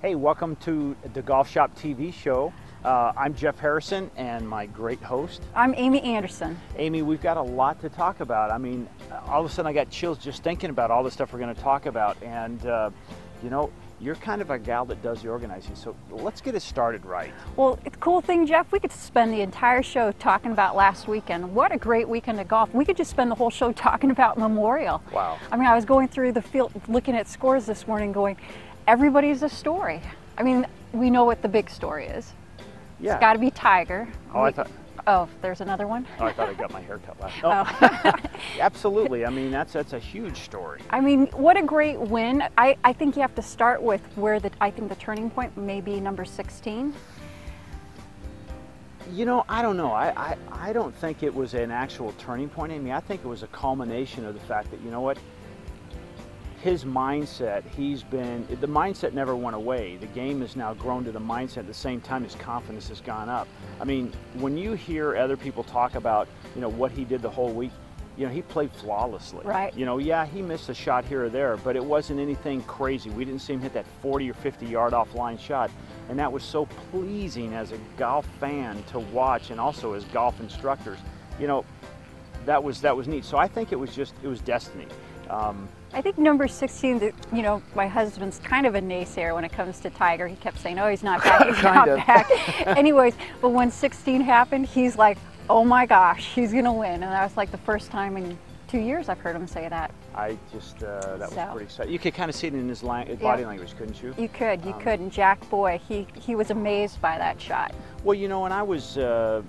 Hey, welcome to the Golf Shop TV show. I'm Jeff Harrison and my great host. I'm Amy Anderson. Amy, we've got a lot to talk about. I mean, all of a sudden I got chills just thinking about all the stuff we're going to talk about. And, you know, you're kind of a gal that does the organizing, so let's get it started right. Well, the cool thing, Jeff, we could spend the entire show talking about last weekend. What a great weekend of golf. We could just spend the whole show talking about Memorial. Wow. I mean, I was going through the field, looking at scores this morning going, everybody's a story. I mean, we know what the big story is. Yeah. It's got to be Tiger. Oh, there's another one? Oh, I thought I got my hair cut last. Oh. Absolutely. I mean, that's a huge story. I mean, what a great win. I think you have to start with where I think the turning point may be number 16. You know, I don't know. I don't think it was an actual turning point, Amy. I think it was a culmination of the fact that, you know what, his mindset, the mindset never went away. The game has now grown to the mindset at the same time his confidence has gone up. I mean, when you hear other people talk about, you know, what he did the whole week, you know, he played flawlessly. Right. You know, yeah, he missed a shot here or there, but it wasn't anything crazy. We didn't see him hit that 40 or 50 yard offline shot. And that was so pleasing as a golf fan to watch, and also as golf instructors. You know, that was neat. So I think it was destiny. I think number 16, you know, my husband's kind of a naysayer when it comes to Tiger. He kept saying, oh, he's not back, he's not back. Anyways, but when 16 happened, he's like, oh my gosh, he's going to win. And that was like the first time in 2 years I've heard him say that. I just, that was pretty exciting. You could kind of see it in his body language, couldn't you? You could. And Jack Boy, he was amazed by that shot. Well, you know, when I was, I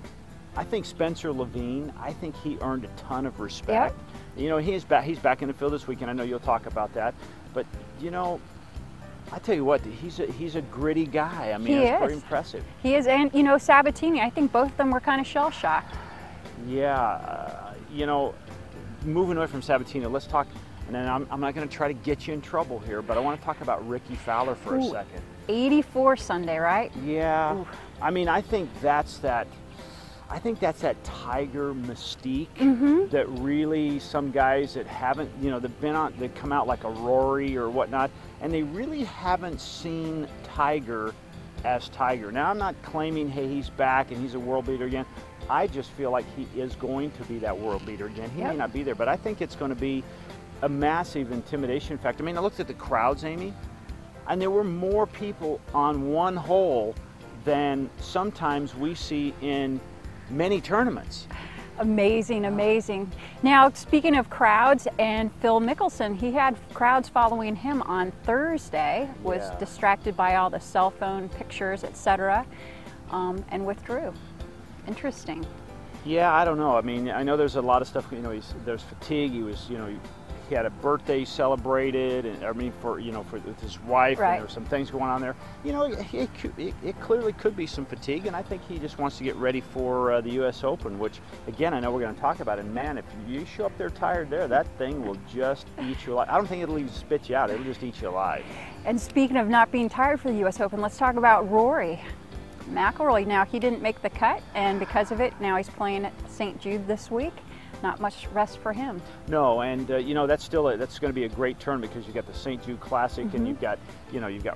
think Spencer Levin, I think he earned a ton of respect. Yep. You know, he's back in the field this weekend. I know you'll talk about that. But, you know, I tell you what, he's a gritty guy. I mean, it's very impressive. He is. And, you know, Sabatini, I think both of them were kind of shell-shocked. Yeah. You know, moving away from Sabatini, let's talk, and then I'm not going to try to get you in trouble here, but I want to talk about Ricky Fowler for a second. 84 Sunday, right? Yeah. Ooh. I mean, I think that's that Tiger mystique that really some guys that haven't, you know, they've come out like a Rory or whatnot, and they really haven't seen Tiger as Tiger. Now, I'm not claiming, hey, he's back and he's a world beater again. I just feel like he is going to be that world beater again. He may not be there, but I think it's going to be a massive intimidation factor. I mean, I looked at the crowds, Amy, and there were more people on one hole than sometimes we see in many tournaments. Amazing, amazing. Now, speaking of crowds, and Phil Mickelson, he had crowds following him on Thursday, was distracted by all the cell phone pictures, etc., and withdrew. Interesting. Yeah, I don't know. I mean, I know there's a lot of stuff, you know, there's fatigue. He was, you know, he had a birthday celebrated, and I mean, with his wife, and there were some things going on there. You know, it clearly could be some fatigue, and I think he just wants to get ready for the U.S. Open, which, again, I know we're going to talk about. And man, if you show up there tired there, that thing will just eat you alive. I don't think it'll even spit you out. It'll just eat you alive. And speaking of not being tired for the U.S. Open, let's talk about Rory McIlroy. Now, he didn't make the cut, and because of it, now he's playing at St. Jude this week. Not much rest for him. No, and you know, that's going to be a great tournament because you've got the St. Jude Classic, and you've got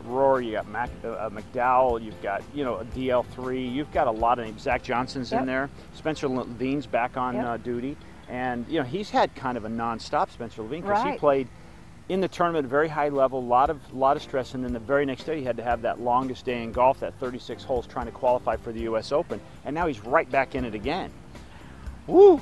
Rory, you got McDowell, you've got, you know, DL3, you've got a lot of names. Zach Johnson's in there. Spencer Levin's back on duty, and you know, he's had kind of a non-stop Spencer Levin because he played in the tournament at a very high level, a lot of stress, and then the very next day he had to have that longest day in golf, that 36 holes trying to qualify for the U.S. Open, and now he's right back in it again. Woo!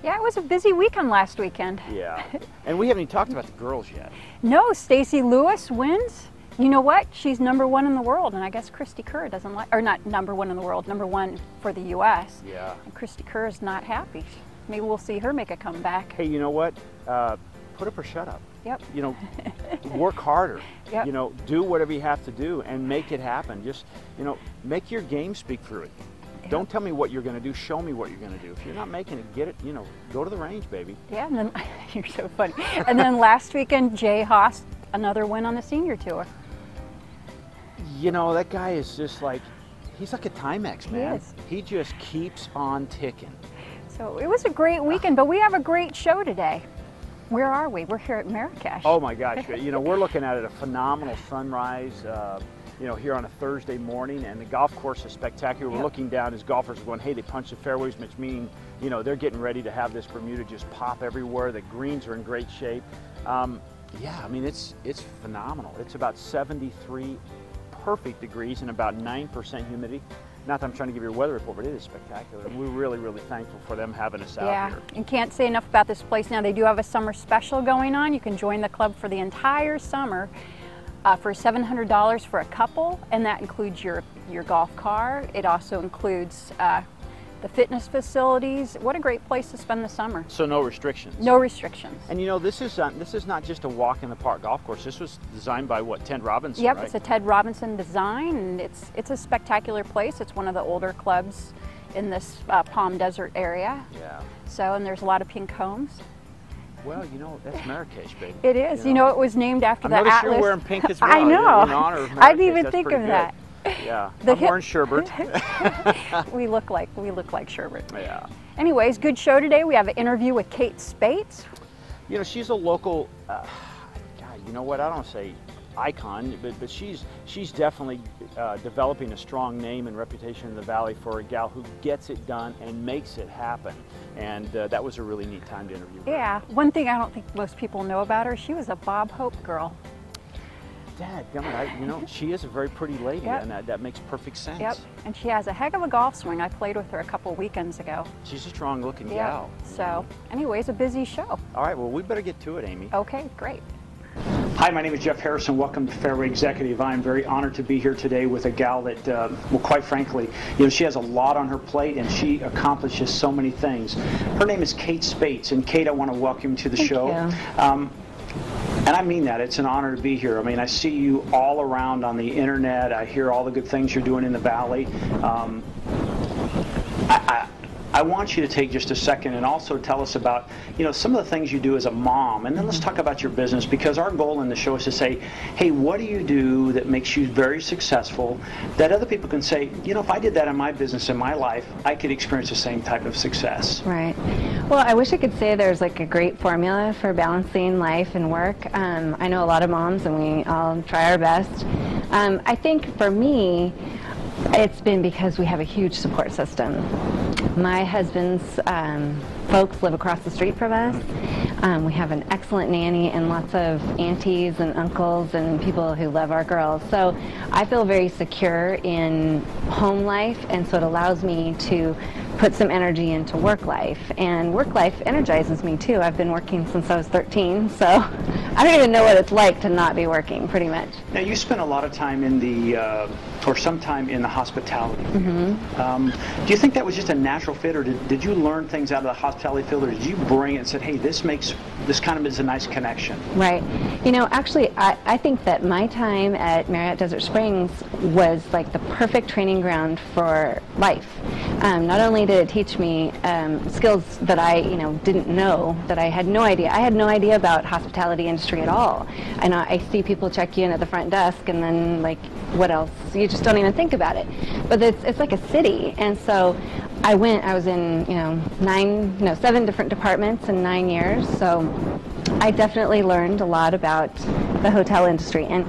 Yeah, it was a busy weekend last weekend. Yeah, and we haven't even talked about the girls yet. No, Stacy Lewis wins. You know what? She's #1 in the world, and I guess Christy Kerr doesn't like, or not #1 in the world, #1 for the U.S. Yeah. And Christy Kerr is not happy. Maybe we'll see her make a comeback. Hey, you know what? Put up or shut up. Yep. You know, work harder. Yep. You know, do whatever you have to do and make it happen. Just, you know, make your game speak through it. Yep. Don't tell me what you're going to do. Show me what you're going to do. If you're not making it, get it. You know, go to the range, baby. Yeah, and then you're so funny. And then last weekend, Jay Haas, another win on the senior tour. You know, that guy is just like, he's like a Timex, man. He just keeps on ticking. So it was a great weekend, but we have a great show today. Where are we? We're here at Marrakesh. Oh my gosh! You know, we're looking at a phenomenal sunrise. you know, here on a Thursday morning, and the golf course is spectacular. We're looking down as golfers are going, hey, they punch the fairways, which means, you know, they're getting ready to have this Bermuda just pop everywhere. The greens are in great shape. Yeah, I mean, it's phenomenal. It's about 73 perfect degrees and about 9% humidity. Not that I'm trying to give you a weather report, but it is spectacular. And we're really, really thankful for them having us out here. And can't say enough about this place. Now, they do have a summer special going on. You can join the club for the entire summer for $700 for a couple, and that includes your golf car. It also includes the fitness facilities. What a great place to spend the summer. So no restrictions. No restrictions. And you know, this is not just a walk in the park golf course. This was designed by what, Ted Robinson, Yep, right? It's a Ted Robinson design, and it's a spectacular place. It's one of the older clubs in this Palm Desert area. Yeah. So, and there's a lot of pink homes. Well, you know, that's Marrakesh, baby. It is. You know, it was named after the Atlas. You're wearing pink as well. I know. In honor of Marrakesh. I didn't even think of that. Yeah, I'm wearing sherbet. we look like sherbet. Yeah. Anyways, good show today. We have an interview with Kate Spates. You know, she's a local. God, you know what? I don't say icon, but she's definitely developing a strong name and reputation in the Valley for a gal who gets it done and makes it happen. And that was a really neat time to interview her. Yeah. One thing I don't think most people know about her, she was a Bob Hope girl. Dad, you know, she is a very pretty lady, and that makes perfect sense. Yep, and she has a heck of a golf swing. I played with her a couple weekends ago. She's a strong-looking gal. So, anyways, a busy show. All right, well, we better get to it, Amy. Okay, great. Hi, my name is Jeff Harrison. Welcome to Fairway Executive. I'm very honored to be here today with a gal that, well, quite frankly, you know, she has a lot on her plate and she accomplishes so many things. Her name is Kate Spates, and Kate, I want to welcome you to the show. Thank you. And I mean that. It's an honor to be here. I mean, I see you all around on the internet. I hear all the good things you're doing in the Valley. I want you to take just a second and also tell us about, you know, some of the things you do as a mom, and then let's talk about your business, because our goal in the show is to say, hey, what do you do that makes you very successful, that other people can say, you know, if I did that in my business, in my life, I could experience the same type of success. Right. Well, I wish I could say there's like a great formula for balancing life and work. I know a lot of moms, and we all try our best. I think for me, it's been because we have a huge support system. My husband's folks live across the street from us. We have an excellent nanny and lots of aunties and uncles and people who love our girls. So I feel very secure in home life, and so it allows me to put some energy into work life. And work life energizes me too. I've been working since I was 13, so I don't even know what it's like to not be working, pretty much. Now, you spent a lot of time in the, or some time in the hospitality. Do you think that was just a natural fit, or did you learn things out of the hospitality field, or did you bring it and said, hey, this kind of is a nice connection? Right. You know, actually, I think that my time at Marriott Desert Springs was like the perfect training ground for life. Not only did it teach me skills that I, you know, didn't know, that I had no idea. I had no idea about hospitality industry at all. And I see people check you in at the front desk, and then like, what else? You just don't even think about it. But it's like a city. And so I was in, you know, 7 different departments in 9 years. So I definitely learned a lot about the hotel industry, and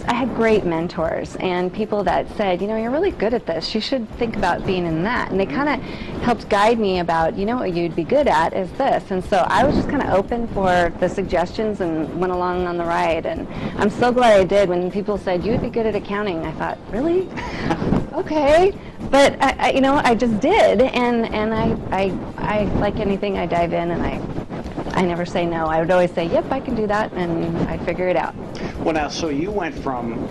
I had great mentors and people that said, you know, you're really good at this, you should think about being in that. And they kind of helped guide me about, you know, what you'd be good at is this. And so I was just kind of open for the suggestions and went along on the ride. And I'm so glad I did. When people said, you would be good at accounting, I thought, really? Okay. But you know, I just did, and I like anything, I dive in, and I never say no. I would always say, yep, I can do that, and I'd figure it out. Well, now, so you went from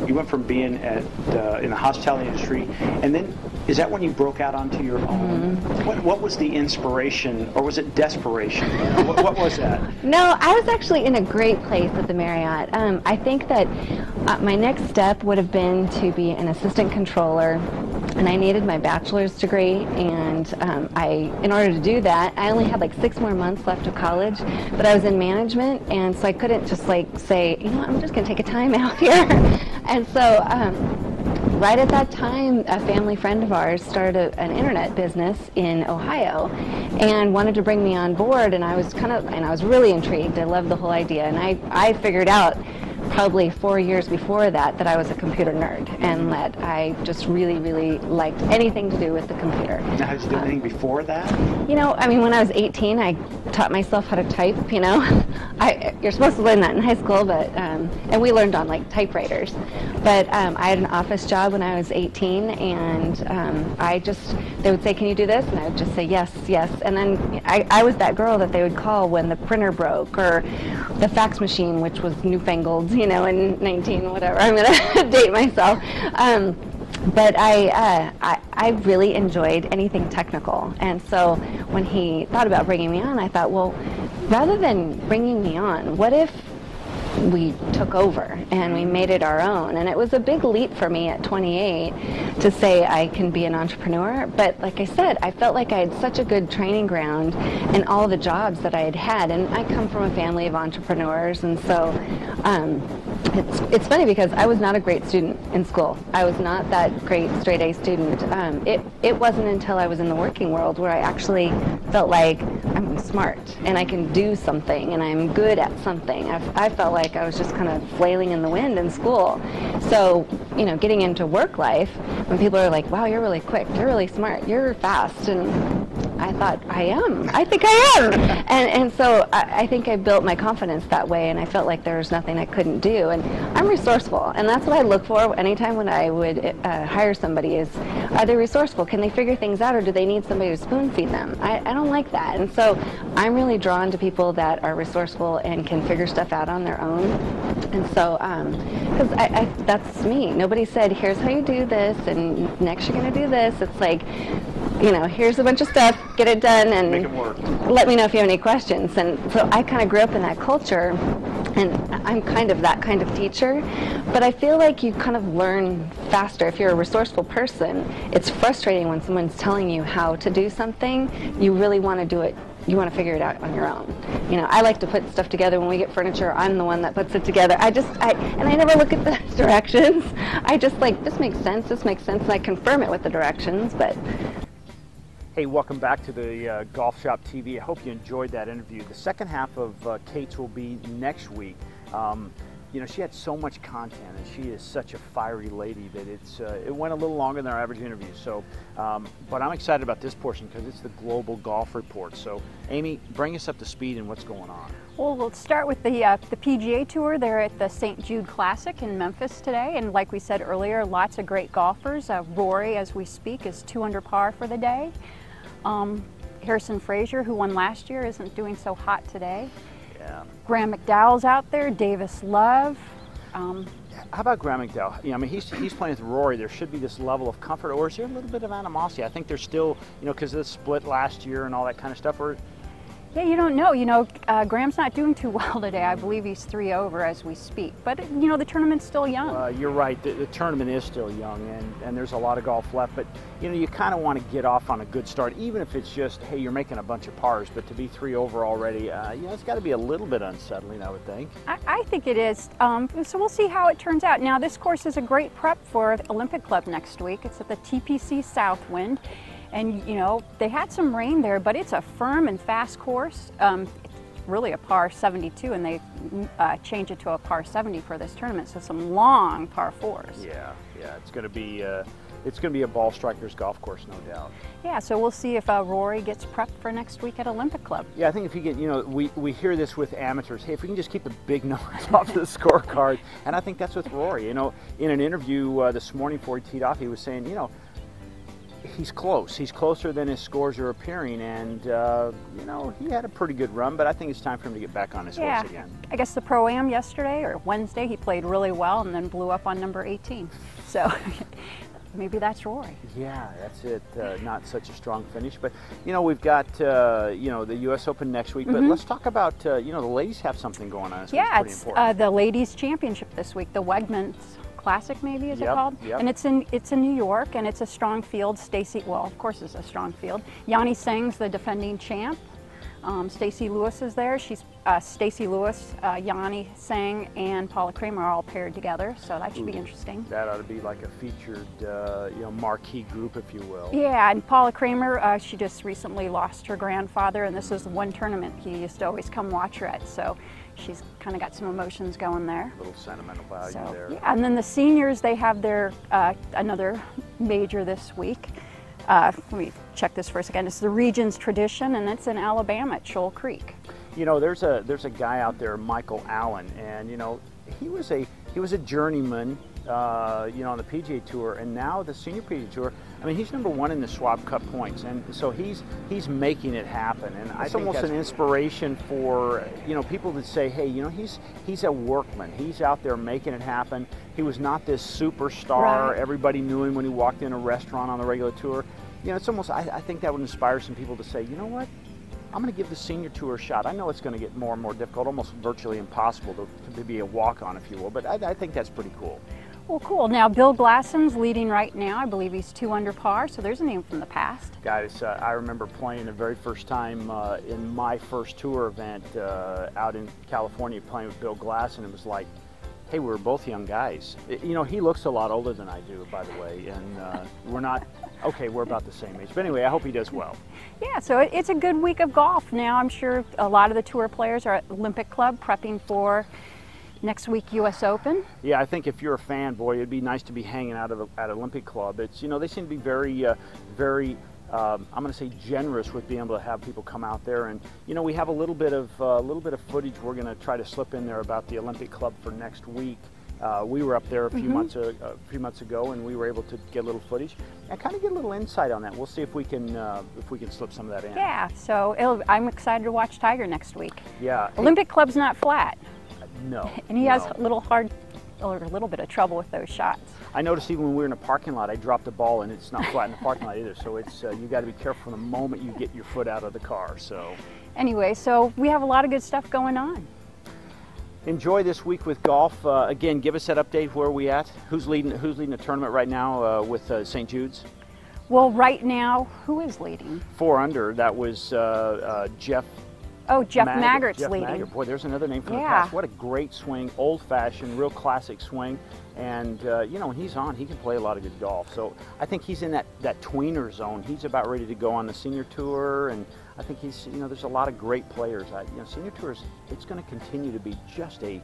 being in the hospitality industry, and then is that when you broke out onto your own? What was the inspiration, or was it desperation? What was that? No, I was actually in a great place at the Marriott. I think that my next step would have been to be an assistant controller, and I needed my bachelor's degree, and in order to do that, I only had like 6 more months left of college, but I was in management, and so I couldn't just like say, you know, I'm just going to take a time out here. And so right at that time, a family friend of ours started an internet business in Ohio and wanted to bring me on board, and I was really intrigued. I loved the whole idea, and I figured out probably 4 years before that I was a computer nerd, and that I just really, really liked anything to do with the computer. Now, did you do anything before that? You know, I mean, when I was 18, I taught myself how to type, you know. You're supposed to learn that in high school, but, and we learned on like typewriters. But I had an office job when I was 18, and they would say, can you do this? And I would just say, yes, yes. And then I was that girl that they would call when the printer broke, or the fax machine, which was newfangled, you know, in 19, whatever. I'm going to date myself. But I really enjoyed anything technical. And so when he thought about bringing me on, I thought, well, rather than bringing me on, what if we took over and we made it our own? And it was a big leap for me at 28 to say I can be an entrepreneur. But like I said, I felt like I had such a good training ground in all the jobs that I had had. And I come from a family of entrepreneurs, and so it's funny because I was not a great student in school. I was not that great straight A student. It wasn't until I was in the working world where I actually felt like I'm smart and I can do something and I'm good at something. I felt like I was just kind of flailing in the wind in school. So, you know, getting into work life, when people are like, wow, you're really quick, you're really smart, you're fast, and I thought, I think I am. And so I think I built my confidence that way, and I felt like there was nothing I couldn't do. And I'm resourceful, and that's what I look for anytime when I would hire somebody is, are they resourceful? Can they figure things out, or do they need somebody to spoon feed them? I don't like that. And so I'm really drawn to people that are resourceful and can figure stuff out on their own. And so, because that's me. Nobody said, here's how you do this, and next you're going to do this. It's like, you know, here's a bunch of stuff, get it done, and make it work. Let me know if you have any questions. And so I kind of grew up in that culture, and I'm kind of that kind of teacher, but I feel like you kind of learn faster. If you're a resourceful person, it's frustrating when someone's telling you how to do something. You really want to do it. You want to figure it out on your own. You know, I like to put stuff together. When we get furniture, I'm the one that puts it together. And I never look at the directions. I just like, this makes sense, and I confirm it with the directions, but. Hey, welcome back to the Golf Shop TV. I hope you enjoyed that interview. The second half of Kate's will be next week. You know, she had so much content, and she is such a fiery lady that it went a little longer than our average interview. So, but I'm excited about this portion because it's the Global Golf Report. So, Amy, bring us up to speed in what's going on. Well, we'll start with the PGA Tour. They're at the St. Jude Classic in Memphis today, and like we said earlier, lots of great golfers. Rory, as we speak, is 2 under par for the day. Harrison Frazier, who won last year, isn't doing so hot today. Yeah. Graham McDowell's out there, Davis Love. How about Graham McDowell? You know, I mean, he's playing with Rory. There should be this level of comfort, or is there a little bit of animosity? I think there's still, you know, because of the split last year and all that kind of stuff. Or yeah, you don't know. You know, Graham's not doing too well today. I believe he's 3 over as we speak. But, you know, the tournament's still young. You're right. The tournament is still young, and there's a lot of golf left. But, you know, you kind of want to get off on a good start, even if it's just, hey, you're making a bunch of pars. But to be 3 over already, you know, it's got to be a little bit unsettling, I would think. I think it is. So we'll see how it turns out. Now, this course is a great prep for the Olympic Club next week. It's at the TPC Southwind. And, you know, they had some rain there, but it's a firm and fast course. It's really a par 72, and they changed it to a par 70 for this tournament. So some long par 4s. Yeah, it's going to be a ball striker's golf course, no doubt. Yeah, so we'll see if Rory gets prepped for next week at Olympic Club. Yeah, I think if you get, you know, we hear this with amateurs. Hey, if we can just keep the big numbers off the scorecard, and I think that's with Rory. You know, in an interview this morning before he teed off, he was saying, you know, he's close. He's closer than his scores are appearing, and you know, he had a pretty good run, but I think it's time for him to get back on his horse again. I guess the Pro-Am yesterday or Wednesday, he played really well and then blew up on number 18. So maybe that's Rory. Yeah, that's it. Not such a strong finish, but you know, we've got you know, the U.S. Open next week. But let's talk about you know, the ladies have something going on. Yeah, it's the Ladies Championship this week. The Wegmans Classic, maybe, is it called? Yep. And it's in New York, and it's a strong field. Stacy, well, of course it's a strong field. Yanni Seng's the defending champ. Stacy Lewis is there. She's Stacy Lewis, Yanni Sang, and Paula Kramer are all paired together, so that should be interesting. That ought to be like a featured, marquee group, if you will. Yeah, and Paula Kramer, she just recently lost her grandfather, and this is the one tournament he used to always come watch her at, so she's kind of got some emotions going there. A little sentimental value there. Yeah, and then the seniors, they have their another major this week. Let me check this for a second. It's the Regions Tradition, and it's in Alabama at Shoal Creek. You know, there's a guy out there, Michael Allen, and you know, he was a journeyman, on the PGA Tour, and now the Senior PGA Tour. I mean, he's #1 in the Schwab Cup points, and so he's making it happen. And I think almost an inspiration for people that say, hey, he's a workman. He's out there making it happen. He was not this superstar. Right. Everybody knew him when he walked in a restaurant on the regular tour. It's almost, I think that would inspire some people to say, you know what? I'm going to give the Senior Tour a shot. I know it's going to get more and more difficult, almost virtually impossible to be a walk-on, if you will, but I think that's pretty cool. Well, cool. Now, Bill Glasson's leading right now. I believe he's 2 under par, so there's a name from the past. Guys, I remember playing the very first time in my first tour event out in California, playing with Bill Glasson. It was like, hey, we were both young guys. He looks a lot older than I do, by the way, and we're not, okay, we're about the same age. But anyway, I hope he does well. Yeah, so it's a good week of golf now. I'm sure a lot of the tour players are at Olympic Club prepping for next week U.S. Open. Yeah, I think if you're a fan, boy, it'd be nice to be hanging out at Olympic Club. It's they seem to be very, I'm going to say generous with being able to have people come out there, and we have a little bit of footage we're going to try to slip in there about the Olympic Club for next week. We were up there a few months ago, and we were able to get a little footage and kind of get a little insight on that. We'll see if we can slip some of that in. Yeah, so I'm excited to watch Tiger next week. Yeah, Olympic Club's not flat. No, and he has a little bit of trouble with those shots. I noticed even when we were in a parking lot, I dropped the ball, and it's not flat in the parking lot either. So it's you got to be careful the moment you get your foot out of the car. So anyway, so we have a lot of good stuff going on. Enjoy this week with golf. Again, give us that update. Where are we at? Who's leading the tournament right now with St. Jude's? Well, right now, who is leading? 4 under. That was Jeff. Oh, Jeff Maggart's leading. Maggart. Boy, there's another name from the past. What a great swing, old-fashioned, real classic swing. And when he's on, he can play a lot of good golf. So I think he's in that tweener zone. He's about ready to go on the Senior Tour, and I think he's there's a lot of great players. Senior Tour it's going to continue to be just a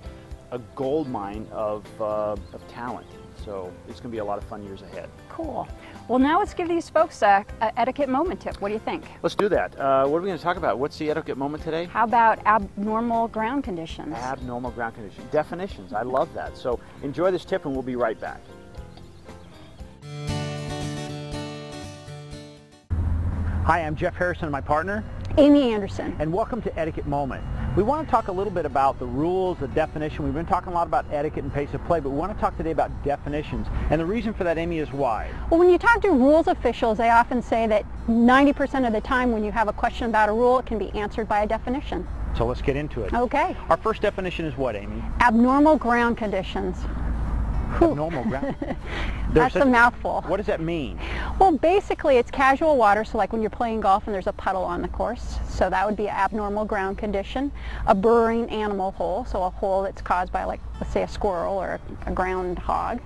gold mine of talent. So it's going to be a lot of fun years ahead. Cool. Well, now let's give these folks a etiquette moment tip. What do you think? Let's do that. What are we going to talk about? What's the etiquette moment today? How about abnormal ground conditions? Abnormal ground conditions. Definitions. I love that. So enjoy this tip, and we'll be right back. Hi, I'm Jeff Harrison and my partner, Amy Anderson. And welcome to Etiquette Moment. We want to talk a little bit about the rules, the definition. We've been talking a lot about etiquette and pace of play, but we want to talk today about definitions. And the reason for that, Amy, is why? Well, when you talk to rules officials, they often say that 90% of the time when you have a question about a rule, it can be answered by a definition. So let's get into it. Okay. Our first definition is what, Amy? Abnormal ground conditions. Abnormal ground? That's a mouthful. What does that mean? Well, basically it's casual water, so like when you're playing golf and there's a puddle on the course, so that would be an abnormal ground condition. A burrowing animal hole, so a hole that's caused by, like, let's say a squirrel or a groundhog.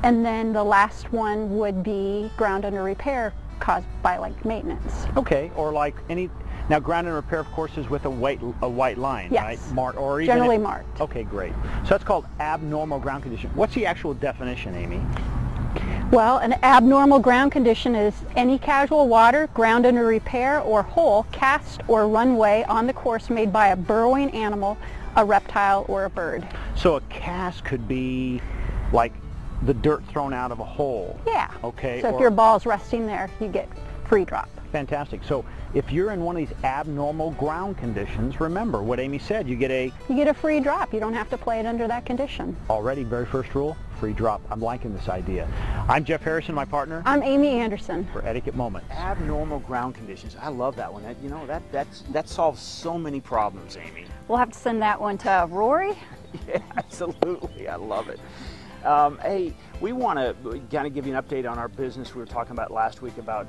And then the last one would be ground under repair caused by, like, maintenance. Okay, or like any... Now, ground and repair, of course, is with a white line, yes. Right? Marked, or even generally marked. Okay, great. So that's called abnormal ground condition. What's the actual definition, Amy? Well, an abnormal ground condition is any casual water, ground under repair, or hole, cast, or runway on the course made by a burrowing animal, a reptile, or a bird. So a cast could be like the dirt thrown out of a hole. Yeah. Okay. So if your ball's resting there, you get free drop. Fantastic. So if you're in one of these abnormal ground conditions, remember what Amy said, you get a free drop. You don't have to play it under that condition. Already, very first rule, free drop. I'm liking this idea. I'm Jeff Harrison, my partner. I'm Amy Anderson. For Etiquette Moment. Abnormal ground conditions. I love that one. That solves so many problems, Amy. We'll have to send that one to Rory. Yeah, absolutely. I love it. Hey, we want to kind of give you an update on our business. We were talking about last week about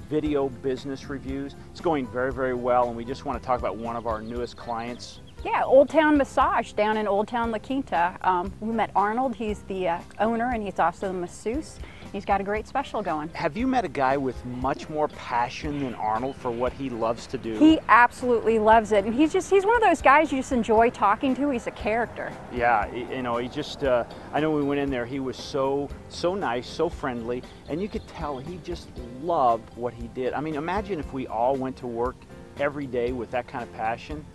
video business reviews. It's going very, very well, and we just want to talk about one of our newest clients. Yeah, Old Town Massage down in Old Town La Quinta. We met Arnold. He's the owner, and he's also the masseuse. He's got a great special going. Have you met a guy with much more passion than Arnold for what he loves to do? He absolutely loves it, and he's one of those guys you just enjoy talking to. He's a character. Yeah, you know, he just, I know we went in there, he was so nice, so friendly, and you could tell he just loved what he did. I mean, imagine if we all went to work every day with that kind of passion.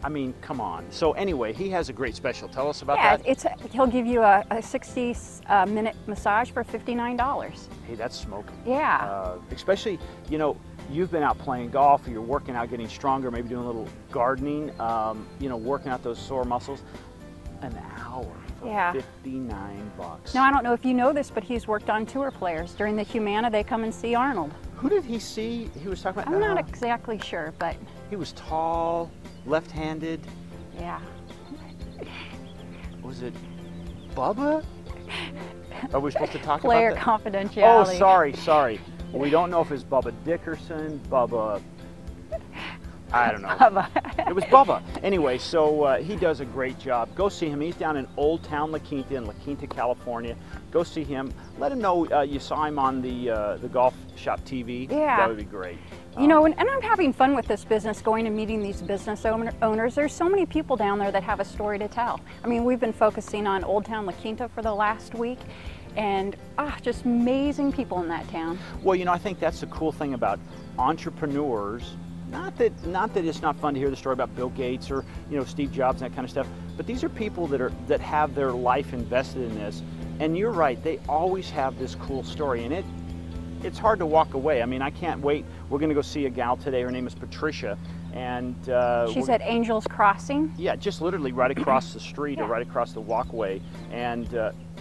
I mean, come on. So anyway, he has a great special. Tell us about that. Yeah, he'll give you a 60-minute massage for $59. Hey, that's smoking. Yeah. Especially, you know, you've been out playing golf, or you're working out, getting stronger, maybe doing a little gardening, you know, working out those sore muscles. An hour for $59. Now, I don't know if you know this, but he's worked on tour players. During the Humana, they come and see Arnold. Who did he see? He was talking about. I'm not exactly sure, but he was tall, left-handed. Yeah. Was it Bubba? Are we supposed to talk Player about that? confidentiality. Oh, sorry. We don't know if it's Bubba Dickerson, Bubba. I don't know. Bubba. It was Bubba. Anyway, so he does a great job. Go see him. He's down in Old Town La Quinta in La Quinta, California. Go see him. Let him know you saw him on the Golf Shop TV. Yeah. That would be great. You know, and I'm having fun with this business, going and meeting these business owners. There's so many people down there that have a story to tell. I mean, we've been focusing on Old Town La Quinta for the last week, and just amazing people in that town. Well, you know, I think that's the cool thing about entrepreneurs. Not that it's not fun to hear the story about Bill Gates or, you know, Steve Jobs and that kind of stuff, but these are people that have their life invested in this. And you're right, they always have this cool story, and it's hard to walk away. I mean, I can't wait. We're going to go see a gal today. Her name is Patricia, and she's at Angels Crossing. Yeah, just literally right across the street or right across the walkway. And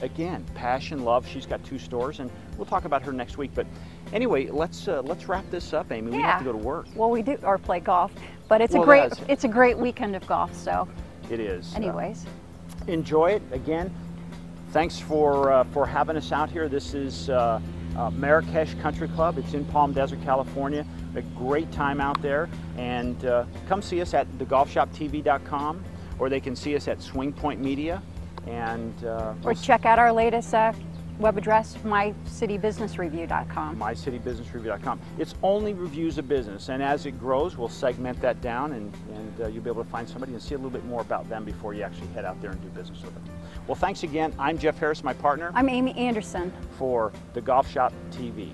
again, passion, love. She's got 2 stores, and we'll talk about her next week. But anyway, let's wrap this up, Amy. We have to go to work. Well, we do, or play golf, but it's a great weekend of golf. So it is. Anyways, enjoy it. Again, thanks for having us out here. This is Marrakesh Country Club. It's in Palm Desert, California. A great time out there, and come see us at thegolfshoptv.com, or they can see us at Swing Point Media, and or check out our latest web address, mycitybusinessreview.com. mycitybusinessreview.com. It's only reviews of business, and as it grows, we'll segment that down, and you'll be able to find somebody and see a little bit more about them before you actually head out there and do business with them. Well, thanks again. I'm Jeff Harris, my partner. I'm Amy Anderson. For The Golf Shop TV.